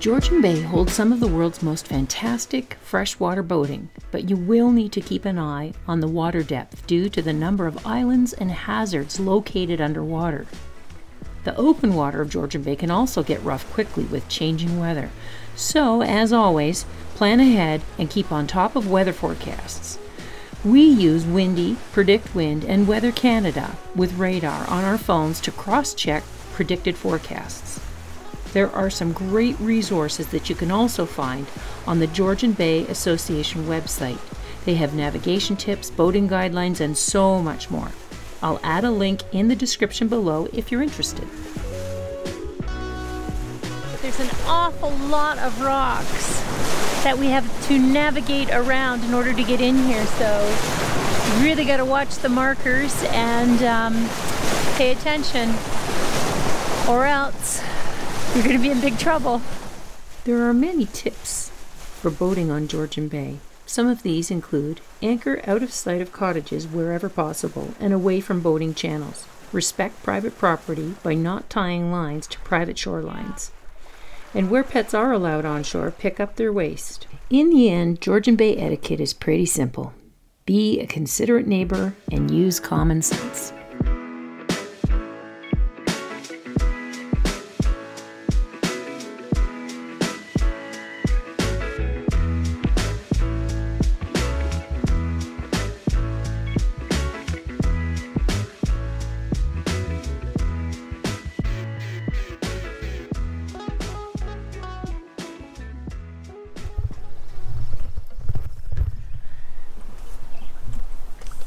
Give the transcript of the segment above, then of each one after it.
Georgian Bay holds some of the world's most fantastic freshwater boating, but you will need to keep an eye on the water depth due to the number of islands and hazards located underwater. The open water of Georgian Bay can also get rough quickly with changing weather. So, as always, plan ahead and keep on top of weather forecasts. We use Windy, Predict Wind, and Weather Canada with radar on our phones to cross-check predicted forecasts. There are some great resources that you can also find on the Georgian Bay Association website. They have navigation tips, boating guidelines, and so much more. I'll add a link in the description below if you're interested. There's an awful lot of rocks that we have to navigate around in order to get in here, so you really got to watch the markers and pay attention, or else you're going to be in big trouble. There are many tips for boating on Georgian Bay. Some of these include anchor out of sight of cottages wherever possible and away from boating channels. Respect private property by not tying lines to private shorelines. And where pets are allowed onshore, pick up their waste. In the end, Georgian Bay etiquette is pretty simple. Be a considerate neighbor and use common sense.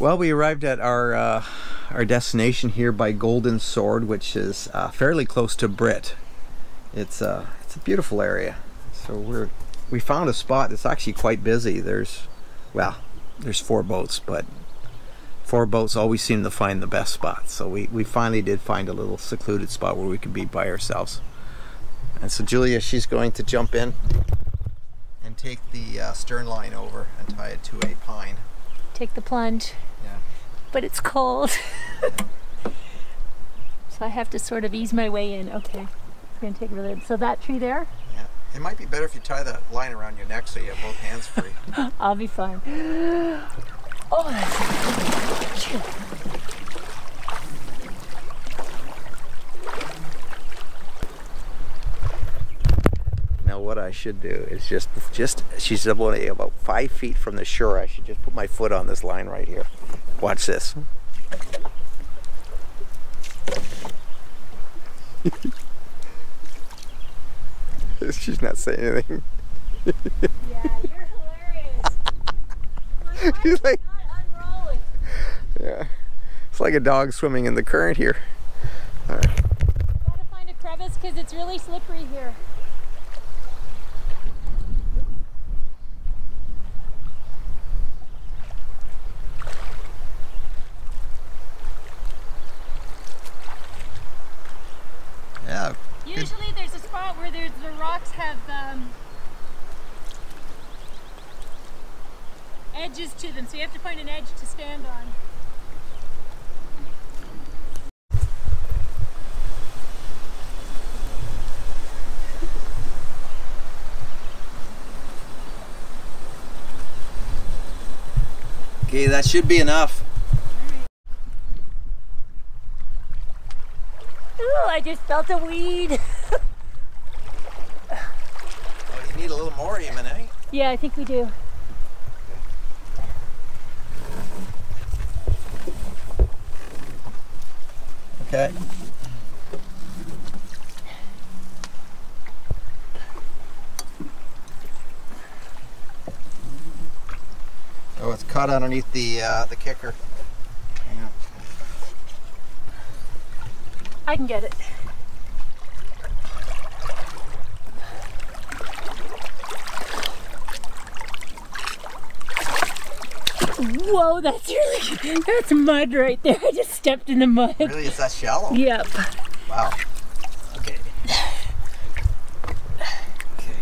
Well, we arrived at our destination here by Golden Sword, which is fairly close to Britt. It's a beautiful area. So we found a spot that's actually quite busy. There's 4 boats, but 4 boats always seem to find the best spot. So we finally did find a little secluded spot where we could be by ourselves. And so Julia, she's going to jump in and take the stern line over and tie it to a pine. Take the plunge. Yeah. But it's cold. So I have to sort of ease my way in. Okay. It's going to take a really... So that tree there? Yeah. It might be better if you tie the line around your neck so you have both hands free. I'll be fine. Oh, that's... Now what I should do is just she's only about 5 feet from the shore. I should just put my foot on this line right here. Watch this. She's not saying anything. Yeah, you're hilarious. She's like, not unrolling. yeah, it's like a dog swimming in the current here. All right. Gotta find a crevice because it's really slippery here. Yeah. Usually there's a spot where the rocks have edges to them, so you have to find an edge to stand on. Okay, that should be enough. Ooh, I just felt a weed. Oh, you need a little more even, eh? Yeah, I think we do. Okay. Oh, it's caught underneath the kicker. Yeah. I can get it. Whoa, that's mud right there. I just stepped in the mud. Really, it's that shallow? Yep. Wow. Okay. Okay.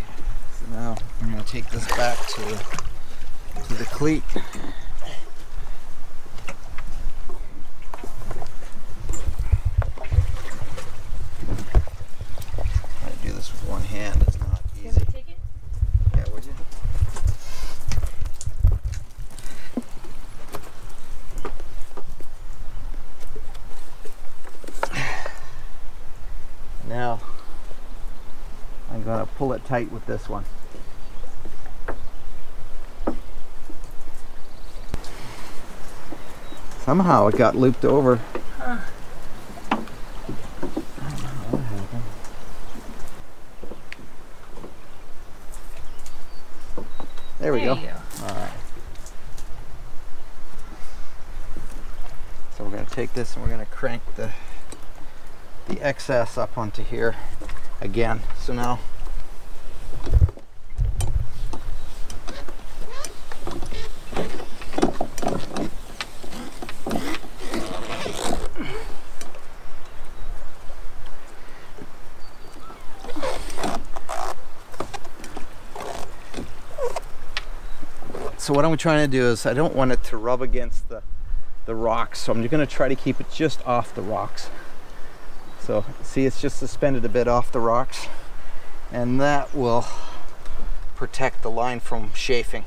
So now I'm going to take this back to the cleat. Trying to do this with one hand is not easy. pull it tight with this one. Somehow it got looped over. Huh. I don't know what happened. There we go. You go. All right. So we're going to take this and we're going to crank the excess up onto here again. So now so what I'm trying to do is I don't want it to rub against the rocks, so I'm going to try to keep it just off the rocks. So see, it's just suspended a bit off the rocks, and that will protect the line from chafing.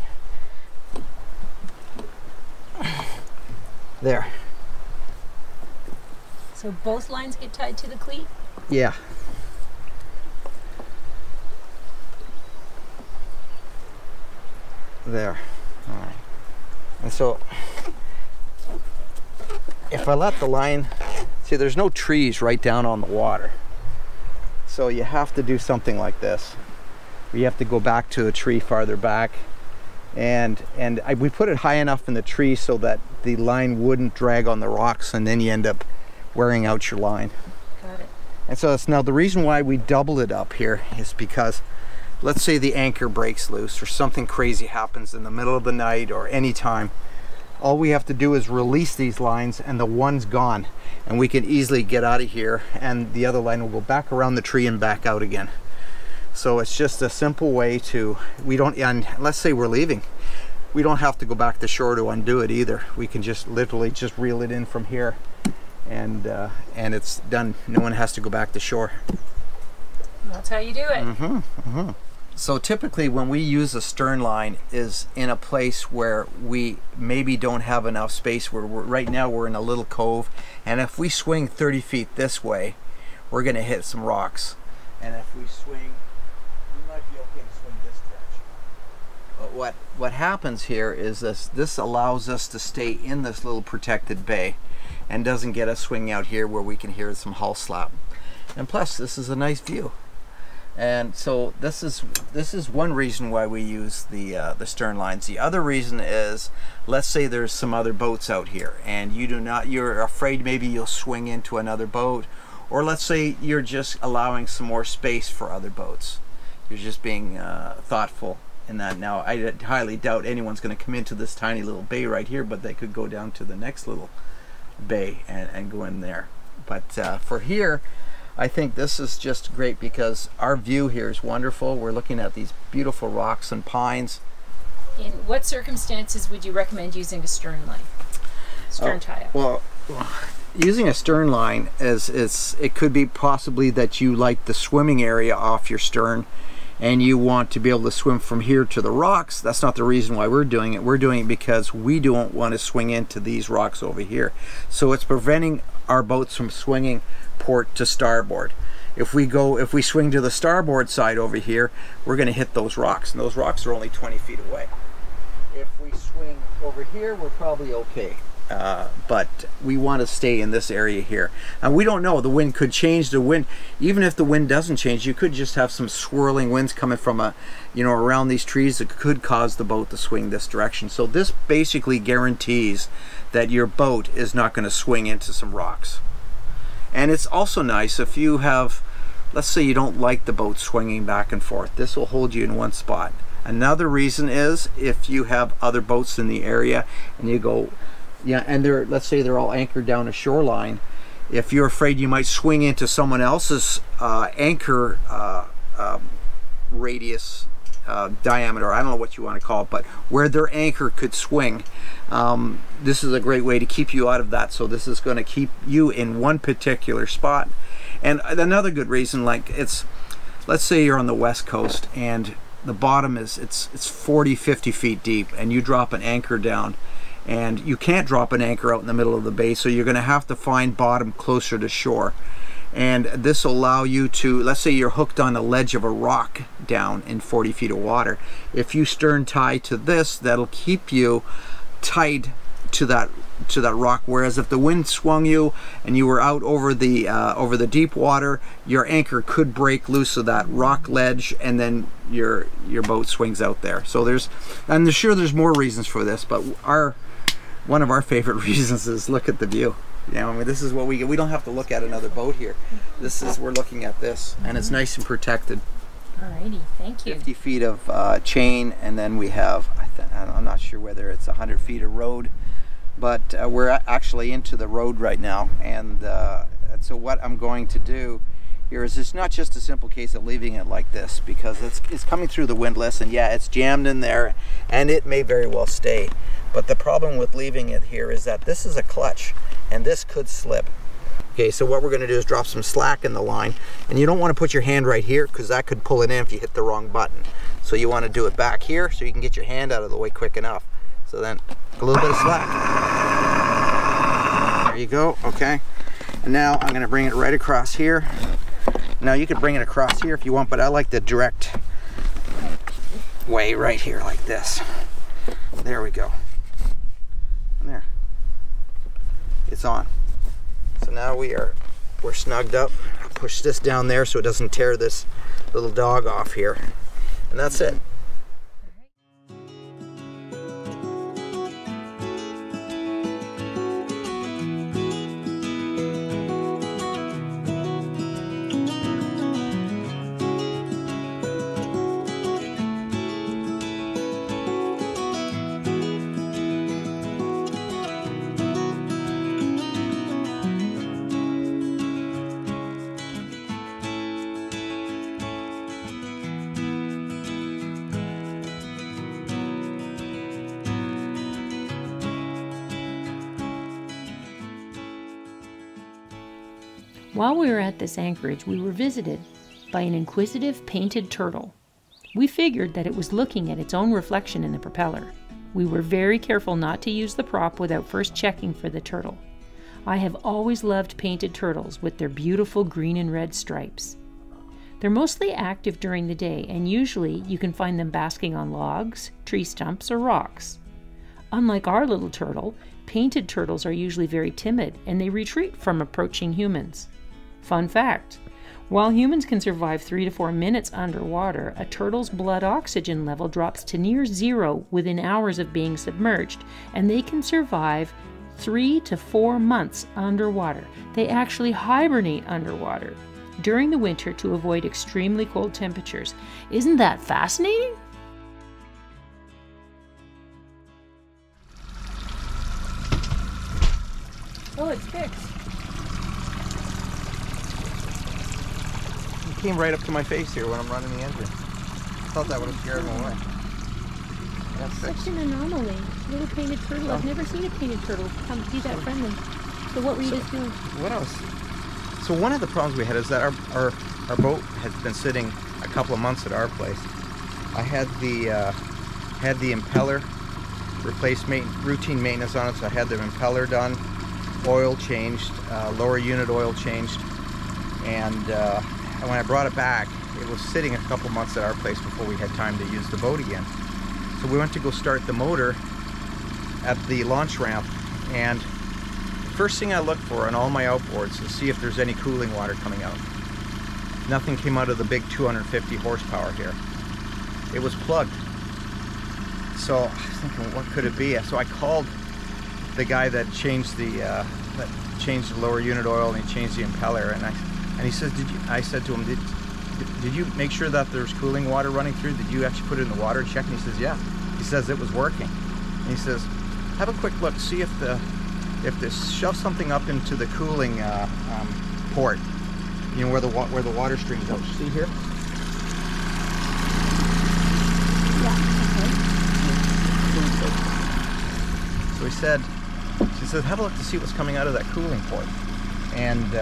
There. So both lines get tied to the cleat? Yeah. There. All right. And so if I let the line, see, there's no trees right down on the water, so you have to do something like this. You have to go back to a tree farther back, and we put it high enough in the tree so that the line wouldn't drag on the rocks, and then you end up wearing out your line. Got it. And so that's now the reason why we doubled it up here is because let's say the anchor breaks loose or something crazy happens in the middle of the night or any time. All we have to do is release these lines and the one's gone, and we can easily get out of here, and the other line will go back around the tree and back out again. So it's just a simple way to, we don't, and let's say we're leaving, we don't have to go back to shore to undo it either. We can just literally just reel it in from here, and it's done. No one has to go back to shore. That's how you do it. So typically when we use a stern line is in a place where we maybe don't have enough space, where right now we're in a little cove, and if we swing 30 feet this way, we're going to hit some rocks. And if we swing, we might be okay to swing this direction. But what happens here is this allows us to stay in this little protected bay and doesn't get us swinging out here where we can hear some hull slap. And plus, this is a nice view. And so this is one reason why we use the stern lines. The other reason is, let's say there's some other boats out here and you're afraid maybe you'll swing into another boat, or let's say you're just allowing some more space for other boats. You're just being thoughtful in that. Now I highly doubt anyone's going to come into this tiny little bay right here, but they could go down to the next little bay and go in there. But for here, I think this is just great because our view here is wonderful. We're looking at these beautiful rocks and pines. In what circumstances would you recommend using a stern line? Stern tie-up? Well, using a stern line it could be possibly that you like the swimming area off your stern and you want to be able to swim from here to the rocks. That's not the reason why we're doing it. We're doing it because we don't want to swing into these rocks over here. So it's preventing our boats from swinging port to starboard. If we swing to the starboard side over here, we're going to hit those rocks, and those rocks are only 20 feet away. If we swing over here, we're probably okay. But we want to stay in this area here. And we don't know, the wind could change. The wind, even if the wind doesn't change, you could just have some swirling winds coming from around these trees that could cause the boat to swing this direction. So this basically guarantees that your boat is not going to swing into some rocks. And it's also nice if you have, let's say you don't like the boat swinging back and forth, this will hold you in one spot. Another reason is if you have other boats in the area and you go, yeah, and let's say they're all anchored down a shoreline, if you're afraid you might swing into someone else's anchor radius, diameter, I don't know what you want to call it, but where their anchor could swing, this is a great way to keep you out of that. So this is going to keep you in one particular spot. And another good reason, like let's say you're on the west coast and the bottom is it's 40-50 feet deep, and you drop an anchor down, and you can't drop an anchor out in the middle of the bay, so you're going to have to find bottom closer to shore. And this will allow you to, let's say you're hooked on a ledge of a rock down in 40 feet of water. If you stern tie to this, that'll keep you tied to that rock. Whereas if the wind swung you and you were out over the deep water, your anchor could break loose of that rock ledge, and then your boat swings out there. So there's more reasons for this, but one of our favorite reasons is look at the view. You know, I mean, this is what we get. We don't have to look at another boat here. We're looking at this, and it's nice and protected. Alrighty, thank you. 50 feet of chain, and then we have, I'm not sure whether it's 100 feet of road, but we're actually into the road right now. And so what I'm going to do here is, it's not just a simple case of leaving it like this, because it's coming through the windlass, and yeah, it's jammed in there, and it may very well stay. But the problem with leaving it here is that this is a clutch, and this could slip. Okay, so what we're going to do is drop some slack in the line, and you don't want to put your hand right here, because that could pull it in if you hit the wrong button. So you want to do it back here so you can get your hand out of the way quick enough. So then a little bit of slack. There you go. Okay, and now I'm going to bring it right across here. Now you could bring it across here if you want, but I like the direct way right here like this. There we go. And there, it's on. So now we're snugged up. I'll push this down there so it doesn't tear this little dog off here, and that's it. While we were at this anchorage, we were visited by an inquisitive painted turtle. We figured that it was looking at its own reflection in the propeller. We were very careful not to use the prop without first checking for the turtle. I have always loved painted turtles with their beautiful green and red stripes. They're mostly active during the day, and usually you can find them basking on logs, tree stumps, or rocks. Unlike our little turtle, painted turtles are usually very timid, and they retreat from approaching humans. Fun fact, while humans can survive 3 to 4 minutes underwater, a turtle's blood oxygen level drops to near zero within hours of being submerged, and they can survive 3 to 4 months underwater. They actually hibernate underwater during the winter to avoid extremely cold temperatures. Isn't that fascinating? Oh, it's fixed. It came right up to my face here when I'm running the engine. Thought that would have scared him away. That's Such an anomaly. Little painted turtle. I've never seen a painted turtle come be that friendly. So what were you just doing? So one of the problems we had is that our boat had been sitting a couple of months at our place. I had the impeller replaced, routine maintenance on it, so I had the impeller done, oil changed, lower unit oil changed, and when I brought it back, it was sitting a couple months at our place before we had time to use the boat again. So we went to go start the motor at the launch ramp, and the first thing I looked for on all my outboards is to see if there's any cooling water coming out. Nothing came out of the big 250 horsepower here. It was plugged. So I was thinking, what could it be? So I called the guy that changed the lower unit oil, and he changed the impeller, and he says, I said to him, did you make sure that there's cooling water running through? Did you actually put it in the water check? And he says, yeah. He says it was working. And he says, have a quick look, see if this shove something up into the cooling port, you know, where the water streams out. See here? So he said, she said, have a look to see what's coming out of that cooling port. And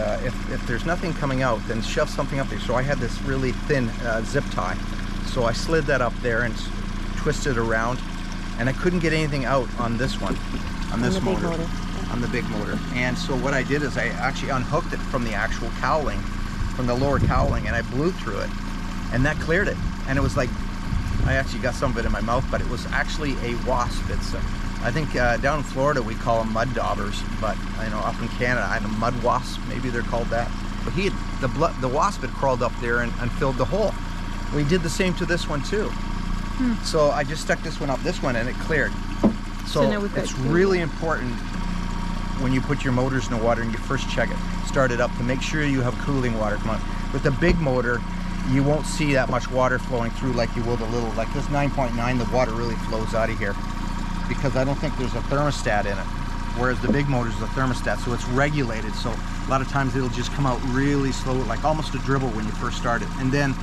if there's nothing coming out, then shove something up there. So I had this really thin zip tie. So I slid that up there and twisted around, and I couldn't get anything out on this one, on this motor. on the big motor. And so what I did is I actually unhooked it from the actual cowling, from the lower cowling, and I blew through it, and that cleared it. And it was like, I actually got some of it in my mouth, but it was actually a wasp. It's I think down in Florida we call them mud daubers, but you know, up in Canada, I know mud wasps, maybe they're called that. But the wasp had crawled up there and filled the hole. We did the same to this one too. So I just stuck this one up this one and it cleared. So it's really important when you put your motors in the water and you first check it, start it up, to make sure you have cooling water come on. With the big motor, you won't see that much water flowing through like you will the little, like this 9.9, the water really flows out of here because I don't think there's a thermostat in it. Whereas the big motor is a thermostat, so it's regulated. So a lot of times it'll just come out really slow, like almost a dribble when you first start it. And then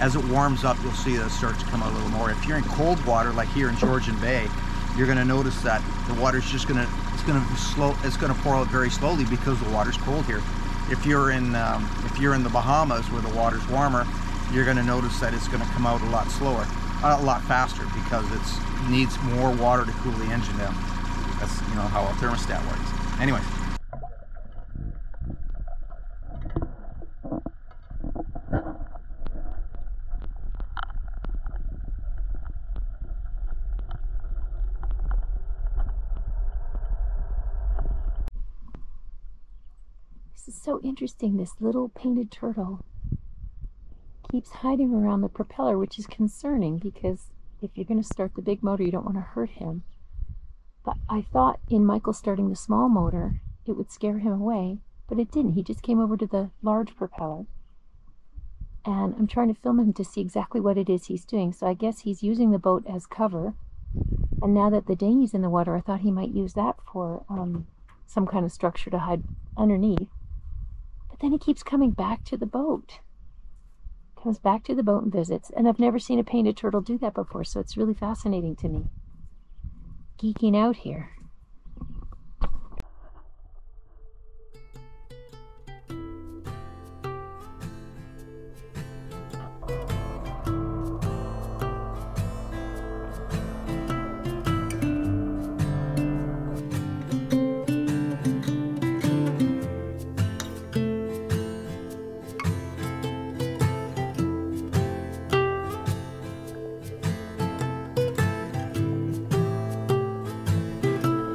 as it warms up, you'll see that it starts to come out a little more. If you're in cold water, like here in Georgian Bay, you're going to notice that the water's just going to, it's going to pour out very slowly because the water's cold here. If you're in the Bahamas where the water's warmer, you're going to notice that it's going to come out a lot slower, a lot faster, because it needs more water to cool the engine down. That's, you know, how a thermostat works. Anyways. This is so interesting. This little painted turtle keeps hiding around the propeller, which is concerning because if you're going to start the big motor, you don't want to hurt him. But I thought in Michael starting the small motor, it would scare him away, but it didn't. He just came over to the large propeller. And I'm trying to film him to see exactly what it is he's doing. So I guess he's using the boat as cover. And now that the dinghy's in the water, I thought he might use that for some kind of structure to hide underneath. But then he keeps coming back to the boat. Comes back to the boat and visits. And I've never seen a painted turtle do that before, so it's really fascinating to me. Geeking out here.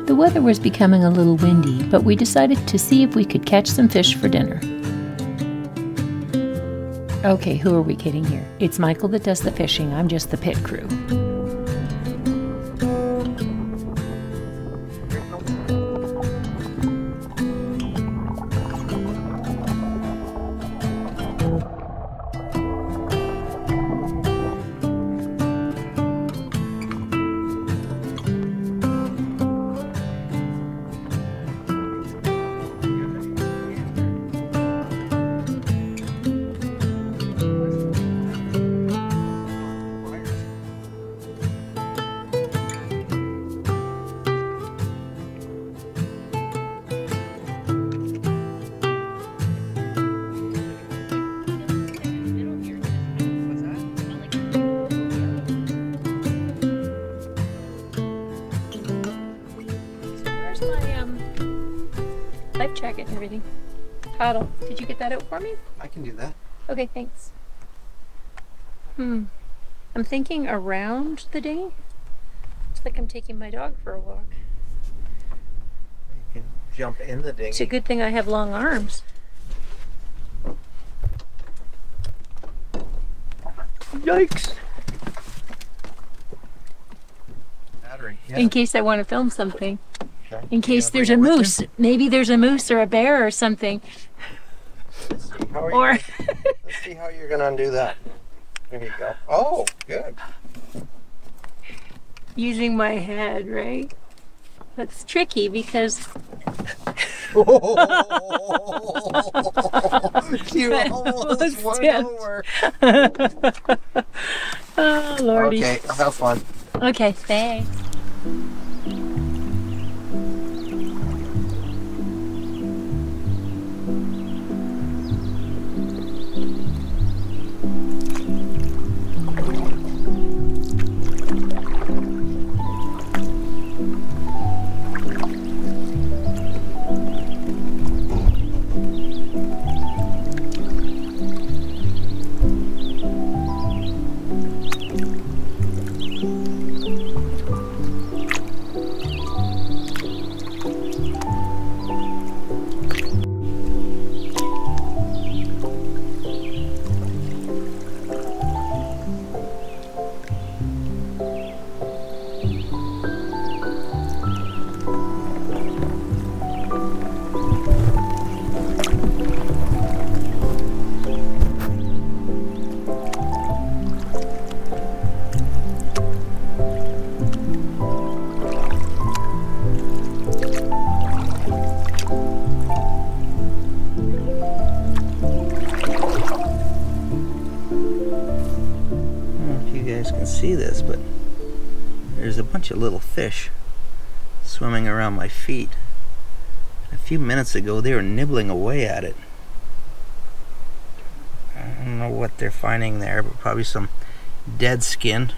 The weather was becoming a little windy, but we decided to see if we could catch some fish for dinner. Okay, who are we kidding here? It's Michael that does the fishing, I'm just the pit crew. Life jacket and everything. Paddle. Did you get that out for me? I can do that. Okay, thanks. I'm thinking around the dinghy. It's like I'm taking my dog for a walk. You can jump in the dinghy. It's a good thing I have long arms. Yikes! Battery. Yeah. In case I want to film something. Okay. In case there's a moose. Maybe there's a moose or a bear or something. Let's see how Or let's see how you're gonna undo that. There you go. Oh, good. using my head, right? That's tricky because You almost went over. Oh, Lordy. Okay, have fun. Okay, thanks. see this, but there's a bunch of little fish swimming around my feet. A few minutes ago they were nibbling away at it. I don't know what they're finding there, but probably some dead skin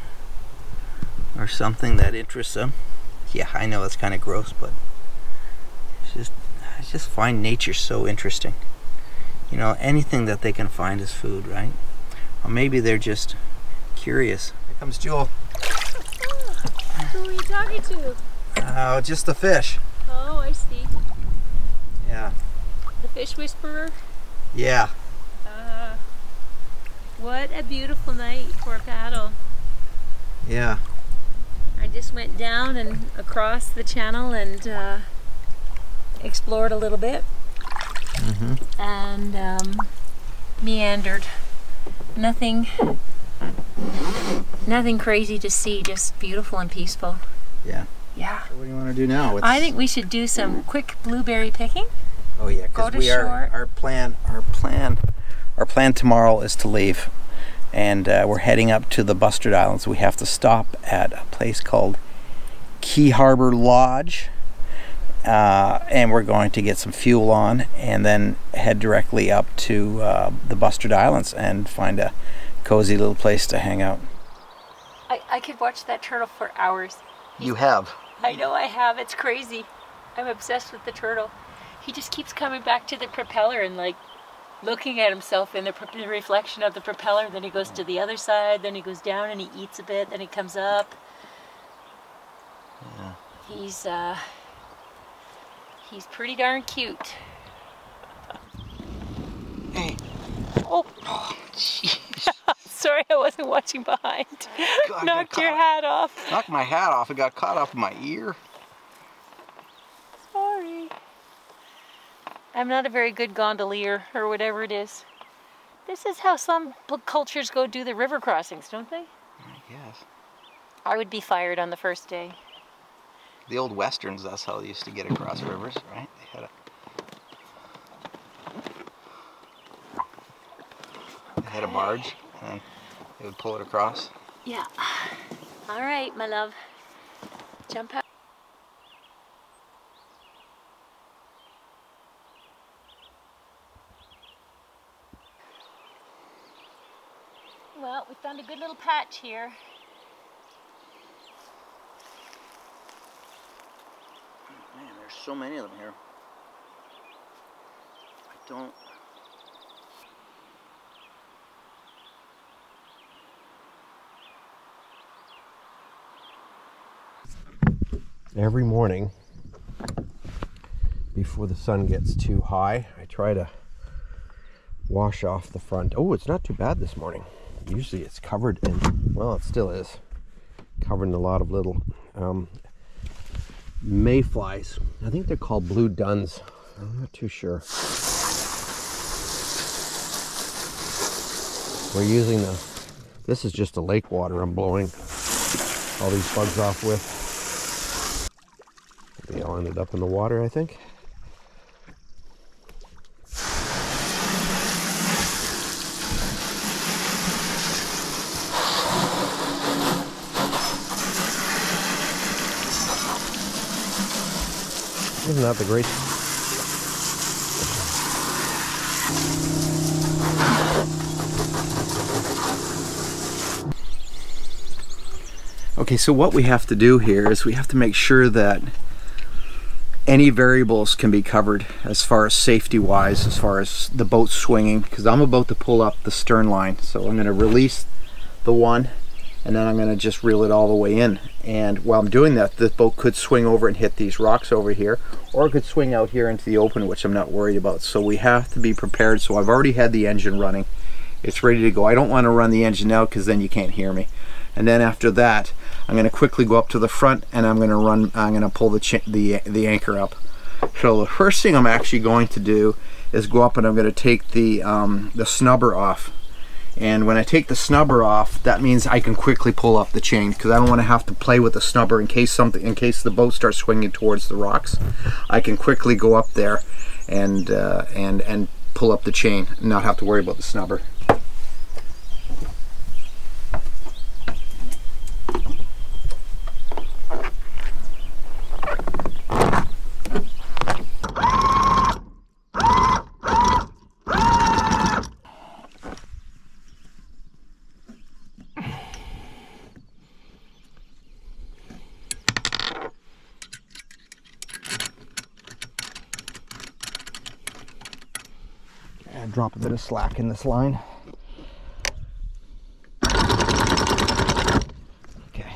or something that interests them. Yeah, I know it's kind of gross, but I just find nature so interesting. You know, anything that they can find is food, right? Or maybe they're just curious. Here comes Jewel. Who are you talking to? Oh, just the fish. Oh, I see. Yeah. The fish whisperer? Yeah. What a beautiful night for a paddle. Yeah. I just went down and across the channel and explored a little bit. And meandered. Nothing crazy to see, just beautiful and peaceful. Yeah. Yeah. So what do you want to do now? I think we should do some quick blueberry picking. Oh yeah, because our plan tomorrow is to leave, and we're heading up to the Bustard Islands. We have to stop at a place called Key Harbour Lodge, and we're going to get some fuel on, and then head directly up to the Bustard Islands and find a cozy little place to hang out. I could watch that turtle for hours. You have? I know I have. It's crazy. I'm obsessed with the turtle. He just keeps coming back to the propeller and like looking at himself in the reflection of the propeller. Then he goes to the other side, then he goes down and he eats a bit, then he comes up. Yeah. He's pretty darn cute. Hey. Oh, jeez. Sorry, I wasn't watching behind. God, knocked your hat off. Knocked my hat off. It got caught up in my ear. Sorry. I'm not a very good gondolier or whatever it is. This is how some cultures go do the river crossings, don't they? I guess. I would be fired on the first day. The old westerns, that's how they used to get across rivers, right? They had a barge, and they would pull it across. Yeah. All right, my love. Jump out. Well, we found a good little patch here. Man, there's so many of them here. I don't... Every morning, before the sun gets too high, I try to wash off the front. Oh, it's not too bad this morning. Usually it's covered in, well, it still is, covered in a lot of little mayflies. I think they're called blue duns. I'm not too sure. We're using this is just the lake water I'm blowing all these bugs off with. They all ended up in the water, I think. Isn't that the great? Okay, so what we have to do here is we have to make sure that any variables can be covered as far as safety wise, as far as the boat swinging, because I'm about to pull up the stern line. So I'm going to release the one and then I'm going to just reel it all the way in. And while I'm doing that, this boat could swing over and hit these rocks over here, or it could swing out here into the open, which I'm not worried about. So we have to be prepared. So I've already had the engine running. It's ready to go. I don't want to run the engine out because then you can't hear me. And then after that, I'm going to quickly go up to the front and I'm going to pull the anchor up. So the first thing I'm actually going to do is go up and I'm going to take the snubber off. And when I take the snubber off, that means I can quickly pull up the chain, because I don't want to have to play with the snubber in case the boat starts swinging towards the rocks. I can quickly go up there and pull up the chain and not have to worry about the snubber. drop a bit of slack in this line. Okay.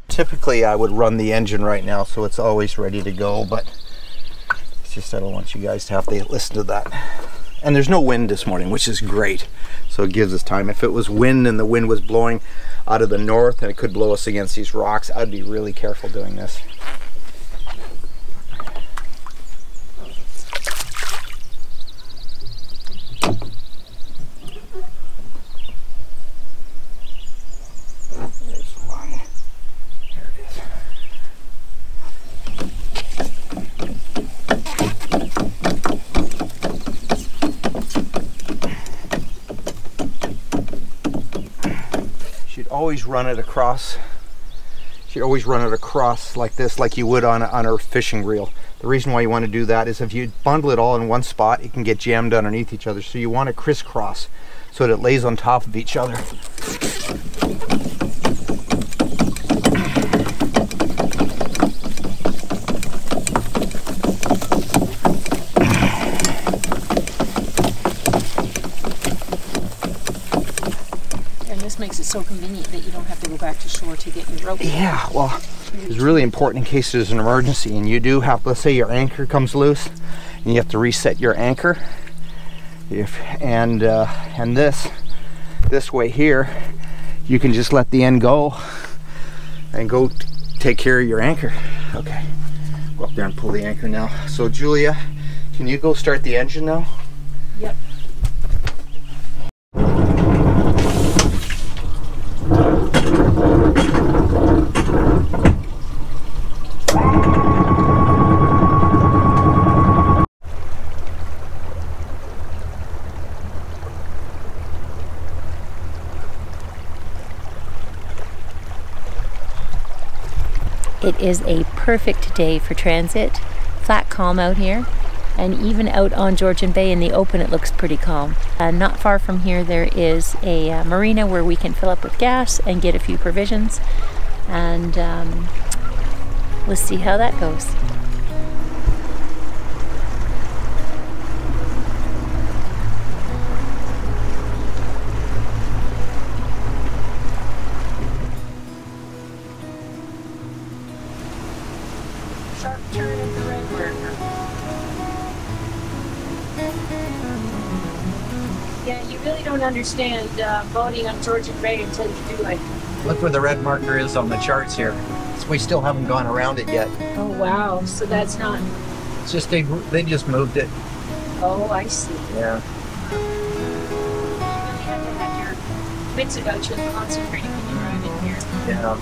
Typically I would run the engine right now so it's always ready to go, but it's just I don't want you guys to have to listen to that. And there's no wind this morning, which is great, so it gives us time. If it was wind and the wind was blowing out of the north and it could blow us against these rocks, I'd be really careful doing this. Always run it across. You always run it across like this, like you would on a fishing reel. The reason why you want to do that is if you bundle it all in one spot, it can get jammed underneath each other. So you want to crisscross so that it lays on top of each other. Makes it so convenient that you don't have to go back to shore to get your rope. Yeah, well, it's really important in case there's an emergency and you do have, let's say your anchor comes loose and you have to reset your anchor. And this way here, you can just let the end go and go take care of your anchor. Okay, go up there and pull the anchor now. So Julia, can you go start the engine now? Yep. It is a perfect day for transit. Flat calm out here, and even out on Georgian Bay in the open it looks pretty calm. Not far from here there is a marina where we can fill up with gas and get a few provisions, and we'll see how that goes. Sharp turn at the red marker. Yeah, you really don't understand boating on Georgian Bay until you do it. Look where the red marker is on the charts here. So we still haven't gone around it yet. Oh wow, so that's not... It's just they just moved it. Oh, I see. Yeah. You really have to have your wits about you and concentrating when you arrive in here. Yeah.